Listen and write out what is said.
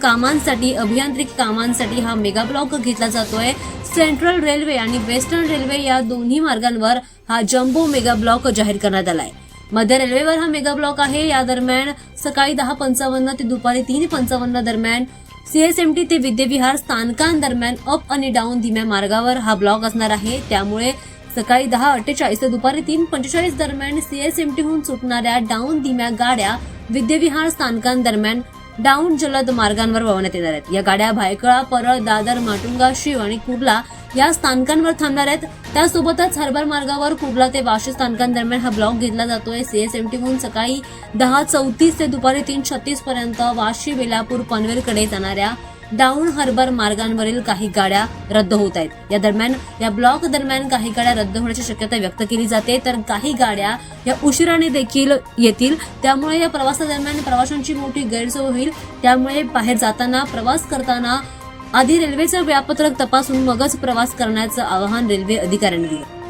कामांसाठी, अभियांत्रिकी कामांसाठी हा मेगा ब्लॉक घेतला जातोय। सेंट्रल रेल्वे आणि वेस्टर्न रेल्वे या दोन्ही मार्गांवर हा जम्बो मेगा ब्लॉक जाहीर करण्यात आलाय। मध्य रेल्वेवर हा मेगा ब्लॉक आहे। या दरम्यान सकाळी 10:55 ते दुपारी 3:55 दरम्यान सीएसएमटी ते विद्याविहार स्थानकांदरम्यान अप आणि डाऊन धीम्या मार्गावर हा ब्लॉक असणार आहे। त्यामुळे सकाळी 10:48 ते दुपारी 3:45 दरम्यान सीएसएमटीहून सुटणाऱ्या डाऊन धीम्या गाड्या विद्याविहार स्थानकांदरम्यान डाऊन जलद मार्गांवर वळवण्यात येणार आहेत। या गाड्या भायखळा, परळ, दादर, माटुंगा, शीव आणि कुर्ला या स्थानकांवर थांबणार आहेत। त्यासोबतच हार्बर मार्गावर कुर्ला ते वाशी स्थानकांदरम्यान हा ब्लॉक घेतला जातोय। सीएसएमटीहून सकाळी 10:34 ते दुपारी 3:36 पर्यंत वाशी, बेलापूर, पनवेलकडे जाणाऱ्या डाऊन हार्बर मार्गांवरील काही गाड्या रद्द होत आहेत। या दरम्यान या ब्लॉक दरम्यान काही गाड्या रद्द होण्याची शक्यता व्यक्त केली जाते, तर काही गाड्या या उशिराने देखील येतील। त्यामुळे या प्रवासादरम्यान प्रवाशांची मोठी गैरसोय होईल। त्यामुळे बाहेर जाताना, प्रवास करताना आधी रेल्वेचं वेळापत्रक तपासून मगच प्रवास करण्याचं आवाहन रेल्वे अधिकाऱ्यांनी दिलं।